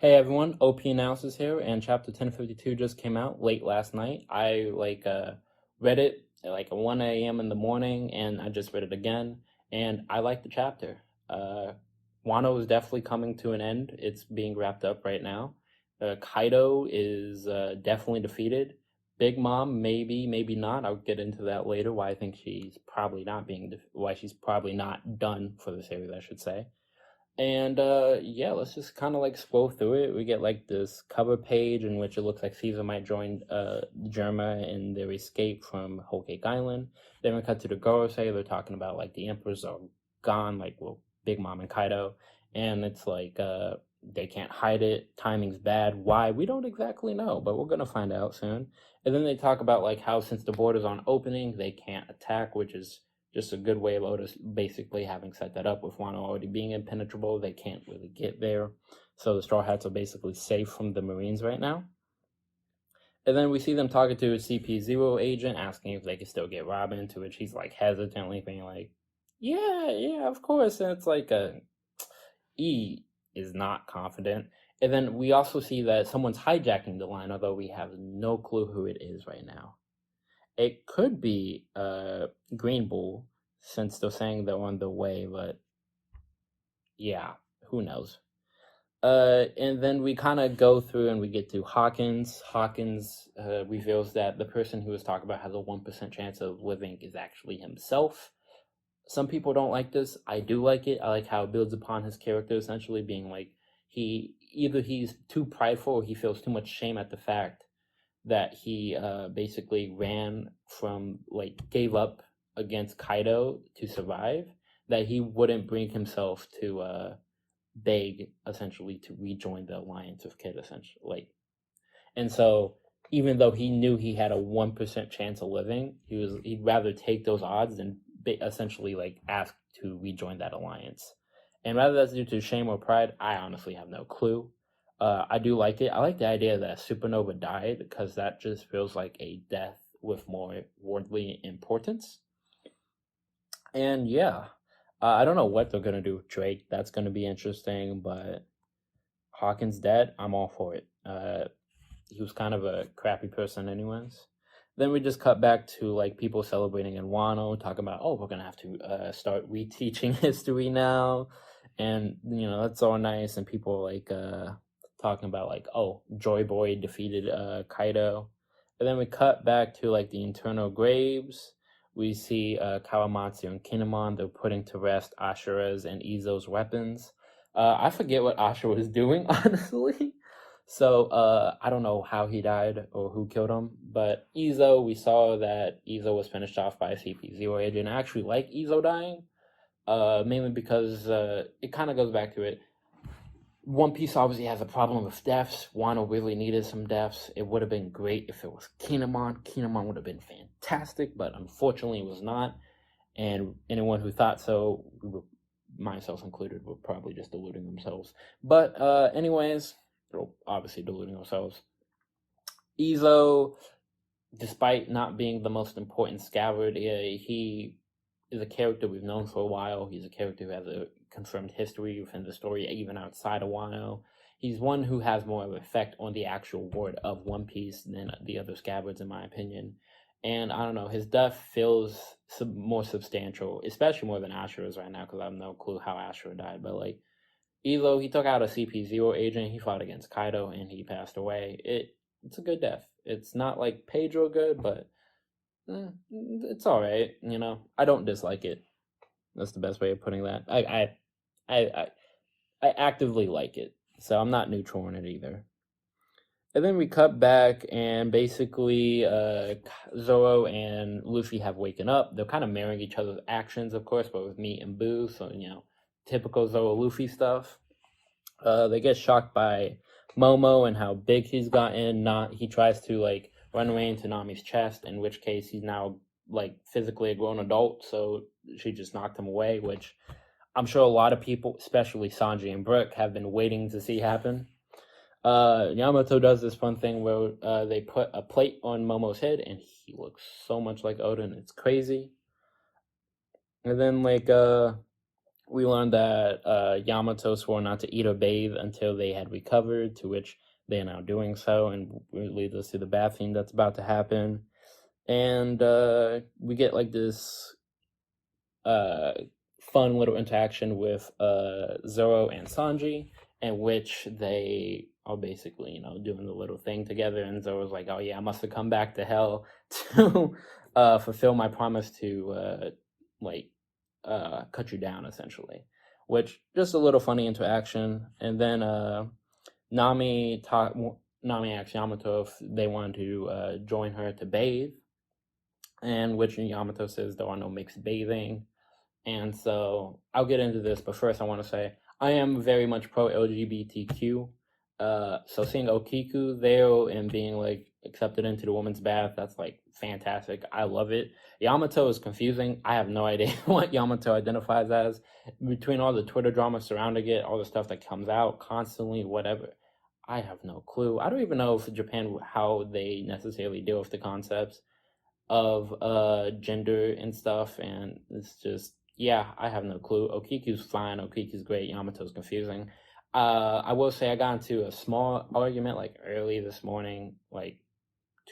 Hey everyone, OP Analysis here, and chapter 1052 just came out late last night. I read it at like 1 a.m. in the morning, and I just read it again, and I like the chapter. Uh, Wano is definitely coming to an end. It's being wrapped up right now. Kaido is definitely defeated. Big Mom, maybe, maybe not. I'll get into that later. Why I think she's probably not why she's probably not done for the series, I should say. And yeah, let's just kind of like scroll through it. We get like this cover page in which it looks like Caesar might join Germa in their escape from Whole Cake Island. Then we cut to the Gorosei. They're talking about like the emperors are gone, like well, Big Mom and Kaido, and it's like they can't hide it. Timing's bad. Why? We don't exactly know, but we're gonna find out soon. And then they talk about like how since the borders aren't opening, they can't attack, which is just a good way of Otis basically having set that up with Wano already being impenetrable. They can't really get there. So the Straw Hats are basically safe from the Marines right now. And then we see them talking to a CP0 agent, asking if they can still get Robin, to which he's like hesitantly being like, yeah, of course. And it's like E is not confident. And then we also see that someone's hijacking the line, although we have no clue who it is right now. It could be Green Bull, since they're saying they're on the way, but yeah, who knows? And then we kind of go through and we get to Hawkins. Hawkins reveals that the person who was talking about has a 1% chance of living is actually himself. Some people don't like this. I do like it. I like how it builds upon his character essentially being like he's too prideful or he feels too much shame at the fact that he basically ran from gave up against Kaido to survive, that he wouldn't bring himself to beg essentially to rejoin the alliance of Kid essentially. And so even though he knew he had a 1% chance of living, he'd rather take those odds than essentially ask to rejoin that alliance. And whether that's due to shame or pride, I honestly have no clue. I do like it. I like the idea that Supernova died because that just feels like a death with more worldly importance. And yeah, I don't know what they're going to do with Drake. That's going to be interesting, but Hawkins dead, I'm all for it. He was kind of a crappy person anyways. Then we just cut back to people celebrating in Wano, talking about, oh, we're going to have to start reteaching history now. And, that's all nice. And people talking about oh, Joy Boy defeated Kaido. And then we cut back to the internal graves. We see Kawamatsu and Kinemon. They're putting to rest Ashura's and Izo's weapons. I forget what Ashura was doing, honestly. So I don't know how he died or who killed him. But Izo, we saw that Izo was finished off by a CP0 agent. I actually like Izo dying, mainly because it kind of goes back to it. One Piece obviously has a problem with deaths. Wano really needed some deaths. It would have been great if it was Kinemon. Kinemon would have been fantastic, but unfortunately it was not. And anyone who thought so, myself included, were probably just deluding themselves. But anyways, they're obviously deluding themselves. Izo, despite not being the most important scabbard, he is a character we've known for a while. He's a character who has a confirmed history within the story, even outside of Wano. He's one who has more of an effect on the actual world of One Piece than the other scabbards, in my opinion. And I don't know, his death feels more substantial, especially more than Ashura's right now, because I have no clue how Ashura died. But Izo, he took out a CP0 agent, he fought against Kaido, and he passed away. It's a good death. It's not like Pedro good, but it's all right. I don't dislike it. That's the best way of putting that. I actively like it, so I'm not neutral on it either. And then we cut back, and basically, Zoro and Luffy have waken up. They're kind of mirroring each other's actions, of course, but with meat and booze. So typical Zoro Luffy stuff. They get shocked by Momo and how big he's gotten. He tries to run away into Nami's chest, in which case he's now physically a grown adult. So she just knocked him away, which I'm sure a lot of people, especially Sanji and Brook, have been waiting to see happen. Yamato does this fun thing where they put a plate on Momo's head, and he looks so much like Oden. It's crazy. And then we learned that Yamato swore not to eat or bathe until they had recovered, to which they are now doing so, and it leads us to the bath scene that's about to happen. And we get like this uh, fun little interaction with Zoro and Sanji, in which they are basically, doing the little thing together. And Zoro's like, "Oh yeah, I must have come back to hell to fulfill my promise to like cut you down, essentially." Which just a little funny interaction. And then Nami asked Yamato if they wanted to join her to bathe, and which Yamato says there are no mixed bathing. And so I'll get into this, but first I want to say I am very much pro LGBTQ. So seeing Okiku there and being like accepted into the woman's bath, that's like fantastic. I love it. Yamato is confusing. I have no idea what Yamato identifies as. Between all the Twitter drama surrounding it, all the stuff that comes out constantly, whatever. I have no clue. I don't even know if Japan how they necessarily deal with the concepts of gender and stuff, and it's just, yeah, I have no clue. Okiku's fine, Okiku's great, Yamato's confusing. I will say I got into a small argument like early this morning, like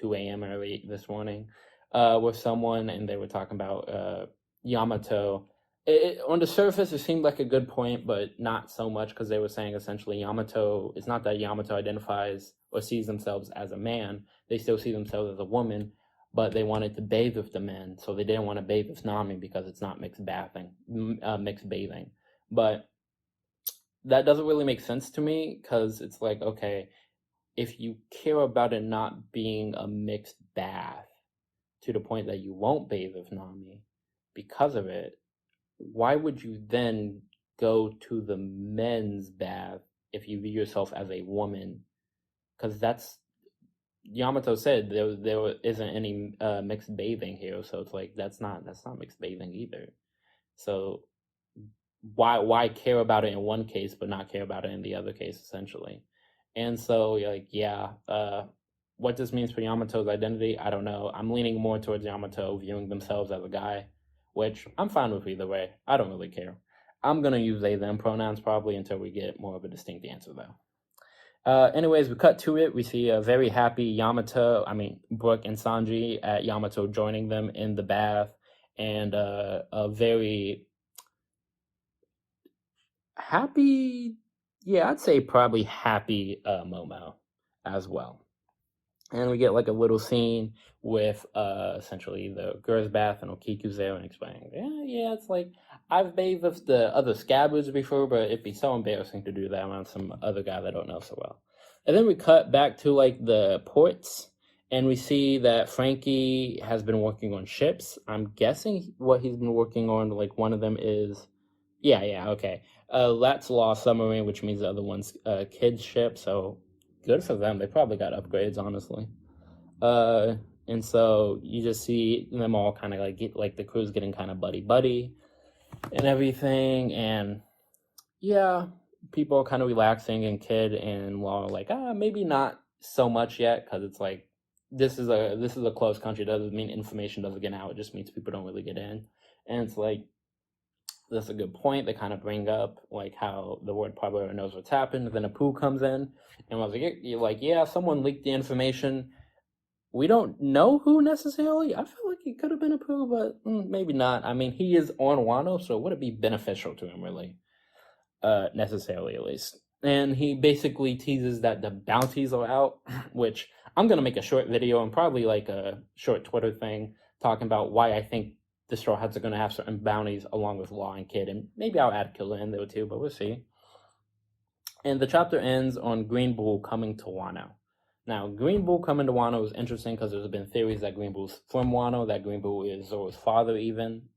2 a.m. early this morning, with someone, and they were talking about Yamato. On the surface, it seemed like a good point, but not so much, because they were saying essentially Yamato, it's not that Yamato identifies or sees themselves as a man, they still see themselves as a woman, but they wanted to bathe with the men, so they didn't want to bathe with Nami because it's not mixed bathing. But that doesn't really make sense to me, because it's like, okay, if you care about it not being a mixed bath to the point that you won't bathe with Nami because of it, why would you then go to the men's bath if you view yourself as a woman? Because that's, Yamato said there isn't any mixed bathing here, so it's like that's not mixed bathing either. So why care about it in one case but not care about it in the other case, essentially? And so like, yeah, what this means for Yamato's identity, I don't know. I'm leaning more towards Yamato viewing themselves as a guy, which I'm fine with either way. I don't really care. I'm gonna use they them pronouns probably until we get more of a distinct answer though. Anyways, we cut to it. We see a very happy Brooke and Sanji at Yamato joining them in the bath, and a very happy, yeah, I'd say probably happy Momo as well. And we get like a little scene with essentially the girls' bath and Okiku's there and explaining, yeah, it's like I've bathed with the other scabbards before, but it'd be so embarrassing to do that around some other guy that I don't know so well. And then we cut back to like the ports, and we see that Frankie has been working on ships. I'm guessing what he's been working on, like one of them is, okay. Lat's Law submarine, which means the other one's kids ship. So good for them. They probably got upgrades, honestly. And so you just see them all kind of like get like the crew's getting kind of buddy and everything, and yeah, people are kind of relaxing, and Kid and Law are like, maybe not so much yet, because it's like this is a closed country. It doesn't mean information doesn't get out. It just means people don't really get in, and it's like that's a good point. They kind of bring up like how the word probably knows what's happened. Then Apu comes in and was like, yeah, someone leaked the information. We don't know who necessarily. I feel like it could have been Apu, but maybe not. I mean, he is on Wano, so would it be beneficial to him, really? Necessarily, at least. And he basically teases that the bounties are out, which I'm going to make a short video and probably like a short Twitter thing talking about why I think the Straw Hats are going to have certain bounties along with Law and Kid, and maybe I'll add Killer in there too, but we'll see. And the chapter ends on Green Bull coming to Wano. Now, Green Bull coming to Wano is interesting because there's been theories that Green Bull's from Wano, that Green Bull is Zoro's father even.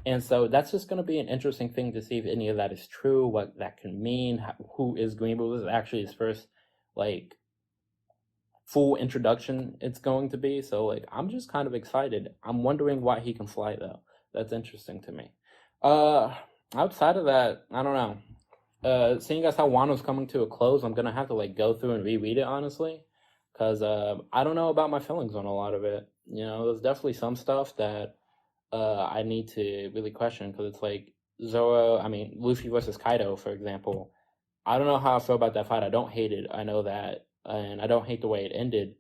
And so that's just going to be an interesting thing to see if any of that is true, what that can mean, who is Green Bull. This is actually his first, like, full introduction it's going to be. So, like, I'm just kind of excited. I'm wondering why he can fly, though. That's interesting to me. Outside of that, I don't know. Seeing as how Wano's coming to a close, I'm going to have to, like, go through and reread it, honestly. Because I don't know about my feelings on a lot of it. You know, there's definitely some stuff that I need to really question, because it's like Luffy versus Kaido, for example. I don't know how I feel about that fight. I don't hate it. I know that, and I don't hate the way it ended.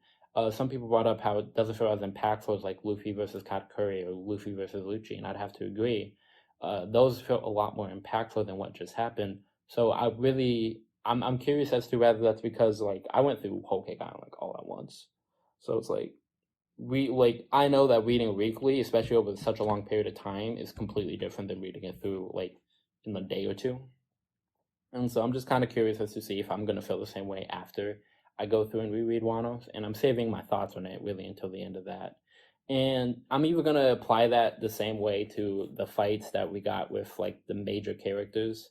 Some people brought up how it doesn't feel as impactful as like Luffy versus Katakuri or Luffy versus Lucci, and I'd have to agree. Those felt a lot more impactful than what just happened. So I'm curious as to whether that's because like I went through Whole Cake Island like all at once, so it's like I know that reading weekly, especially over such a long period of time, is completely different than reading it through like in a day or two. And so I'm just kind of curious as to see if I'm going to feel the same way after I go through and reread Wano. And I'm saving my thoughts on it really until the end of that. And I'm even going to apply that the same way to the fights that we got with like the major characters.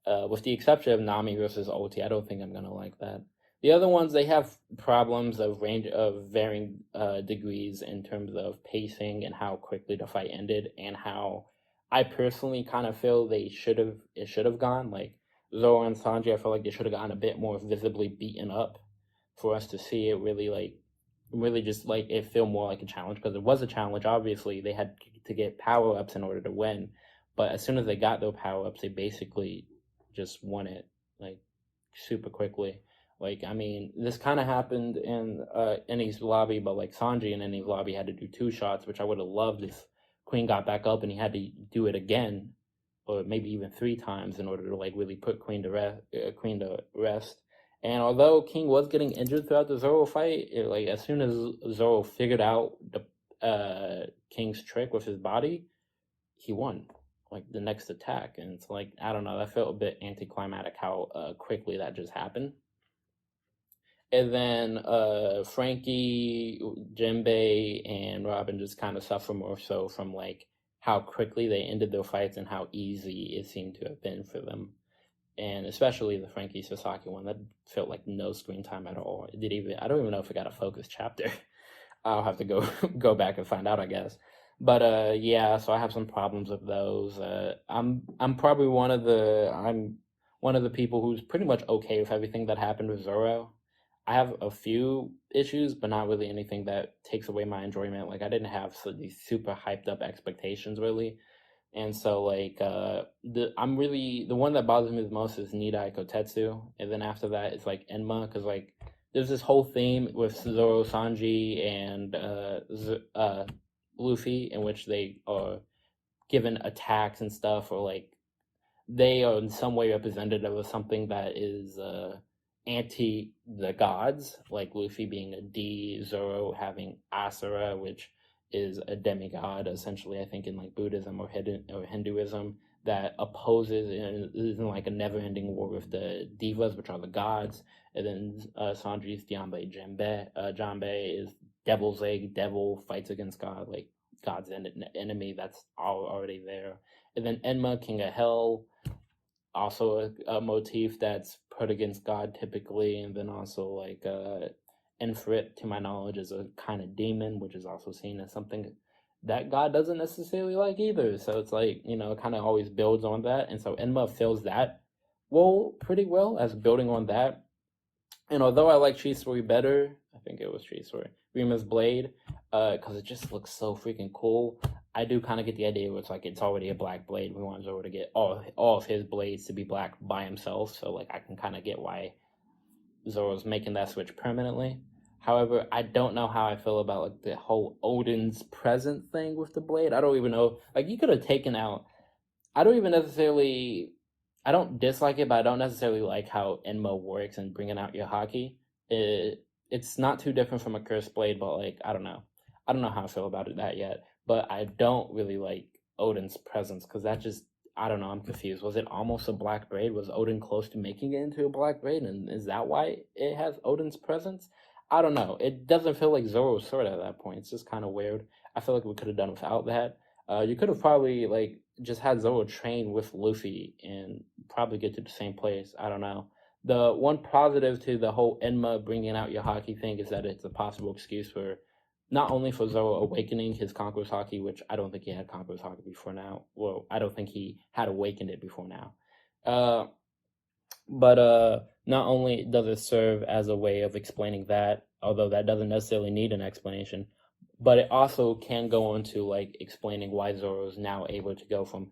With the exception of Nami versus Oti, I don't think I'm going to like that. The other ones, they have problems of range of varying degrees in terms of pacing and how quickly the fight ended, and how I personally kind of feel it should have gone. Like Zoro and Sanji, I feel like they should have gotten a bit more visibly beaten up for us to see it really just like it feel more like a challenge, because it was a challenge. Obviously, they had to get power ups in order to win, but as soon as they got those power ups, they basically just won it like super quickly. Like, I mean, this kind of happened in Eni's lobby, but like Sanji in Eni's lobby had to do 2 shots, which I would have loved if Queen got back up and he had to do it again, or maybe even 3 times in order to like really put Queen to rest. And although King was getting injured throughout the Zoro fight, like as soon as Zoro figured out the King's trick with his body, he won like the next attack. And it's like, I don't know, that felt a bit anticlimactic how quickly that just happened. And then Frankie, Jinbei, and Robin just kind of suffer more so from like how quickly they ended their fights and how easy it seemed to have been for them. And especially the Frankie Sasaki one, that felt like no screen time at all. I don't even know if it got a focus chapter. I'll have to go back and find out, I guess. But yeah, so I have some problems with those. I'm probably I'm one of the people who's pretty much okay with everything that happened with Zoro. I have a few issues, but not really anything that takes away my enjoyment. Like I didn't have these super hyped up expectations really. And so like the one that bothers me the most is Nidai Kotetsu, and then after that it's like Enma, because like there's this whole theme with Zoro, Sanji, and Luffy, in which they are given attacks and stuff, or like they are in some way representative of something that is anti the gods, like Luffy being a D, Zoro having Asura, which is a demigod, essentially, I think, in like Buddhism or Hinduism, that opposes and is in like a never-ending war with the devas, which are the gods. And then Sanji's Janbei is Devil's Egg, devil fights against God, like God's enemy. That's all already there. And then Enma, King of Hell, also a motif that's put against God typically. And then also like Infrit, to my knowledge, is a kind of demon, which is also seen as something that God doesn't necessarily like either. So it's like, it kind of always builds on that. And so Enma fills that role pretty well as building on that. And although I like Chisori better, I think it was Chisori, Rima's Blade, because it just looks so freaking cool. I do kind of get the idea where it's already a black blade. We want Zoro to get all of his blades to be black by himself. So like I can kind of get why Zoro's making that switch permanently. However, I don't know how I feel about like the whole Odin's present thing with the blade. I don't even know. Like you could have taken out. I don't even necessarily. I don't dislike it, but I don't necessarily like how Enma works and bringing out your haki. It's not too different from a cursed blade, but like I don't know. I don't know how I feel about that yet. But I don't really like Odin's presence, because that just, I don't know, I'm confused. Was it almost a black braid? Was Odin close to making it into a black braid? And is that why it has Odin's presence? I don't know. It doesn't feel like Zoro's sword at that point. It's just kind of weird. I feel like we could have done without that. You could have probably like just had Zoro train with Luffy and probably get to the same place. I don't know. The one positive to the whole Enma bringing out your haki thing is that it's a possible excuse for not only for Zoro awakening his Conqueror's haki, which I don't think he had Conqueror's haki before now. Well, I don't think he had awakened it before now. But not only does it serve as a way of explaining that, although that doesn't necessarily need an explanation, but it also can go into like explaining why Zoro is now able to go from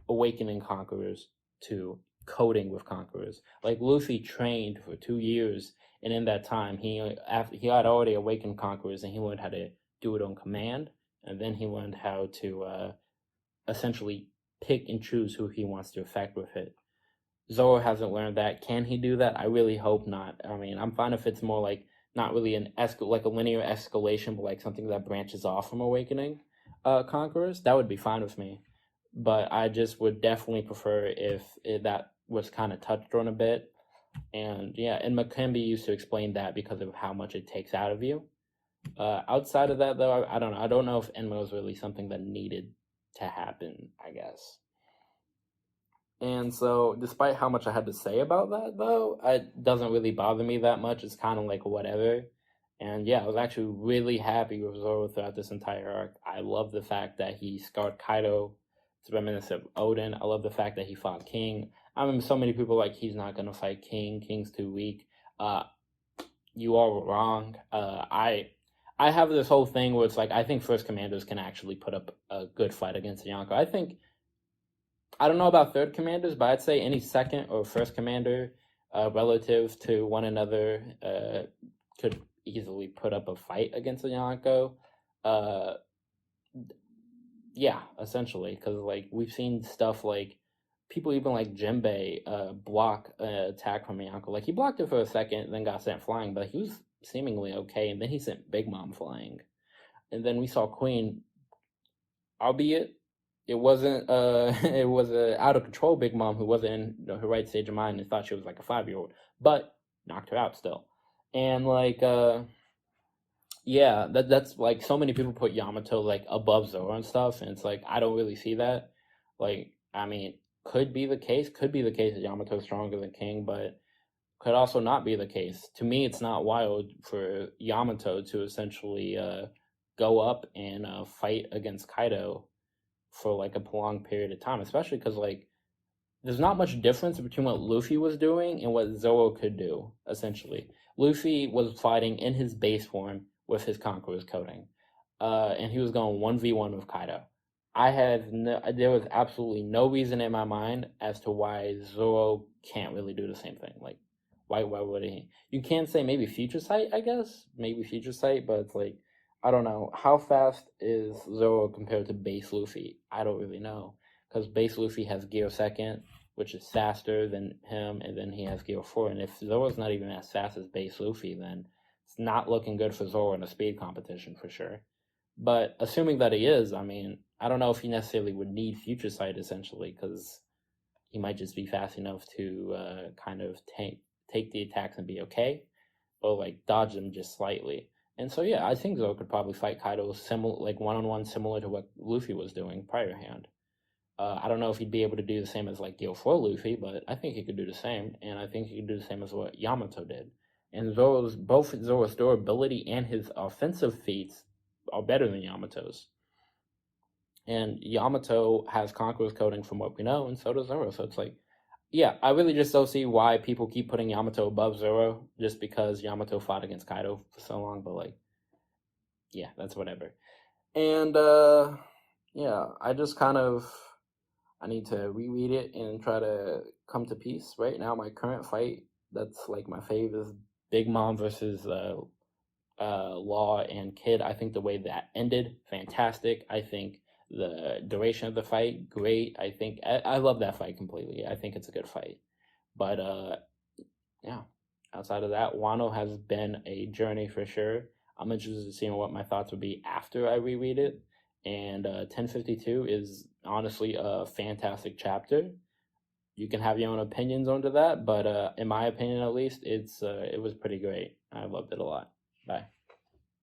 awakening conquerors to coding with conquerors. Like Luffy trained for 2 years, and in that time, he had already awakened conquerors, and he learned how to do it on command, and then he learned how to essentially pick and choose who he wants to affect with it. Zoro hasn't learned that. Can he do that? I really hope not. I mean, I'm fine if it's more like not really like a linear escalation, but like something that branches off from awakening conquerors. That would be fine with me. But I just would definitely prefer if that was kind of touched on a bit. And yeah, and McCamby used to explain that because of how much it takes out of you. Outside of that, though, I don't know. I don't know if Enma was really something that needed to happen, I guess. And so, despite how much I had to say about that, though, it doesn't really bother me that much. It's kind of like whatever. And yeah, I was actually really happy with Zoro throughout this entire arc. I love the fact that he scarred Kaido. It's reminiscent of Odin. I love the fact that he fought King. I mean, so many people like he's not gonna fight King. King's too weak. You all were wrong. I have this whole thing where it's like I think first commanders can actually put up a good fight against Yonko. I don't know about third commanders, but I'd say any second or first commander relative to one another could easily put up a fight against a Yonko. Yeah, essentially, because like we've seen stuff like people even like Jinbei block attack from Yonko. Like he blocked it for a second, then got sent flying, but he was seemingly okay, and then he sent Big Mom flying, and then we saw Queen, albeit it wasn't it was a out of control Big Mom who wasn't in her right stage of mind and thought she was like a 5-year-old, but knocked her out still. And like yeah, that's like so many people put Yamato like above Zoro and stuff, and it's like I don't really see that. Like I mean, could be the case, that Yamato's stronger than King, but could also not be the case. To me, it's not wild for Yamato to essentially go up and fight against Kaido for like a prolonged period of time, especially because like there's not much difference between what Luffy was doing and what Zoro could do. Essentially, Luffy was fighting in his base form with his Conqueror's coding, and he was going 1v1 with Kaido. There was absolutely no reason in my mind as to why Zoro can't really do the same thing. Like, why would he? You can say maybe Future Sight, I guess, maybe Future Sight, but it's like I don't know how fast is Zoro compared to base Luffy. I don't really know because base Luffy has Gear Second, which is faster than him, and then he has Gear 4. And if Zoro's not even as fast as base Luffy, then it's not looking good for Zoro in a speed competition for sure. But assuming that he is, I mean, I don't know if he necessarily would need Future Sight essentially, because he might just be fast enough to kind of take the attacks and be okay, or like dodge them just slightly. And so yeah, I think Zoro could probably fight Kaido similar, like one-on-one, similar to what Luffy was doing prior hand. I don't know if he'd be able to do the same as like Gale 4 Luffy, but I think he could do the same, and I think he could do the same as what Yamato did. And both Zoro's durability and his offensive feats are better than Yamato's. And Yamato has Conqueror's coding from what we know, and so does Zoro. So it's like, yeah, I really just don't see why people keep putting Yamato above Zoro just because Yamato fought against Kaido for so long. But like, yeah, that's whatever. And yeah, I need to reread it and try to come to peace. Right now, my current fight, that's like my favorite, is Big Mom versus Law and Kid. I think the way that ended, fantastic. I think the duration of the fight, great. I love that fight completely. I think it's a good fight. But yeah, outside of that, Wano has been a journey for sure. I'm interested in seeing what my thoughts would be after I reread it. And 1052 is honestly a fantastic chapter. You can have your own opinions onto that, but in my opinion, at least, it was pretty great. I loved it a lot. Bye.